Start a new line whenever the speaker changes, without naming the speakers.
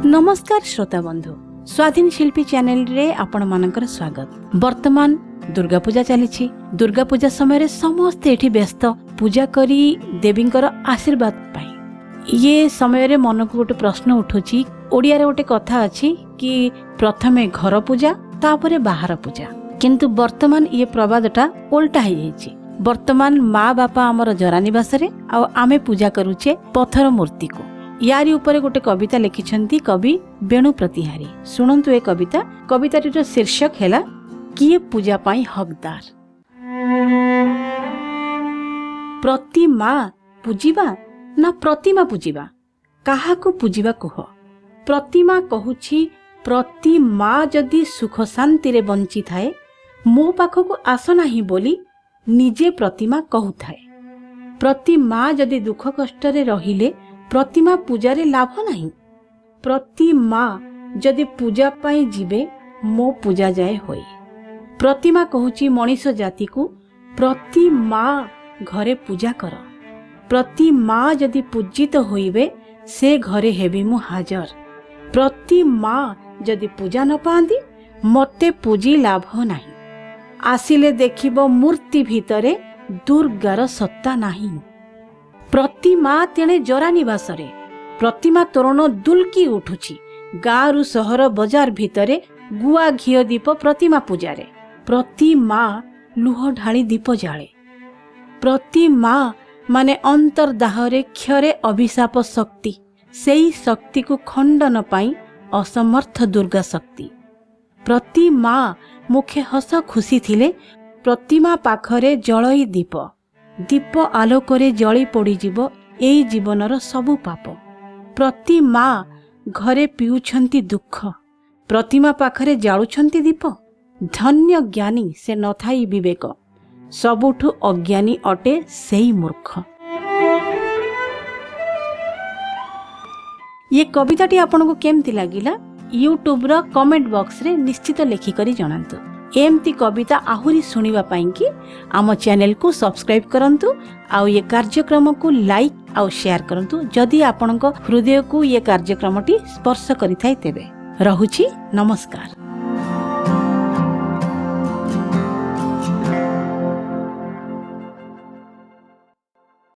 नमस्कार श्रोता बंधु स्वाधीन शिल्पी चैनल रे आपण मानकर स्वागत। वर्तमान दुर्गा पूजा चली। दुर्गा पूजा समय समस्ते एठी व्यस्त पूजा करी देवींकर आशीर्वाद पाई। ये समय रे मन को गोटे प्रश्न उठुची। ओडिया रे गोटे कथा अछि कि प्रथमे घर पूजा तापरे बाहर पूजा, किंतु वर्तमान ये प्रवादटा उल्टा हो जाइए। वर्तमान माँ बापा आमर जरा निवास रे आ आमे पूजा करूचे पत्थर मूर्ति को। यारी ऊपर गोटे कविता लिखिछंती कवि बेणु प्रतिहारी। सुनंतु ए कविता। कविताटीर शीर्षक हैला किए पूजा पाई हकदार। प्रतिमा पूजिबा ना प्रतिमा पूजिबा, काहाको पूजिबा कुह। प्रतिमा कहुछि प्रतिमा जदि सुख शांति रे बंची थाए मो पाखको आस नाही बोली निजे प्रतिमा कहूथाए। प्रतिमा जदि दुख कष्ट रे रहिले प्रतिमा पूजारे लाभ नहीं। प्रतिमा जदि पूजा पाई जीवे मो पूजा जाए होई। प्रतिमा कहूची मनीष जाति को प्रतिमा घरे पूजा कर। प्रतिमा जदि पूजित होइबे से घरे हेबी मु हाजर। प्रतिमा जदि पूजा न पांदी मते पूजी लाभ नहीं। आसिले देखिबो मूर्ति भितरे दुर्गार सत्ता नहीं। प्रतिमा तेणे जरा निवास रे प्रतिमा तोरण दुलकी उठुची। गाँरु सहर बजार भितरे गुआ घिओ दीप प्रतिमा पूजारे। प्रतिमा लुह ढाली दीप जाळे। प्रतिमा माने अंतर्दाहरे क्षरे अभिशाप शक्ति। सेई शक्ति को खंडन पाई असमर्थ दुर्गा शक्ति। प्रतिमा मुखे हस खुशी थिले प्रतिमा पाखरे जळई दीप। दीप आलोकरे जली पड़ी जीवो एई जीवनर सबु पाप। प्रतिमा घरे पिउछंती दुख, प्रतिमा पाखरे जाळुछंती दीप। धन्य ज्ञानी से नथाई विवेक, सबुठु अज्ञानी अटे सेई मूर्ख। ये कविताटी आपनको केमती लागिला यूट्यूब रो कमेंट बॉक्स रे निश्चित लेखि करी जणांतु। एमती कविता आहुरी सुनिबा पाई कि आम चैनल को सब्सक्राइब करंतु आउ ये कार्यक्रम को लाइक आउ शेयर करंतु जदि आपनक हृदय को ये कार्यक्रमटी स्पर्श करिथाय तेबे। रहुछि नमस्कार।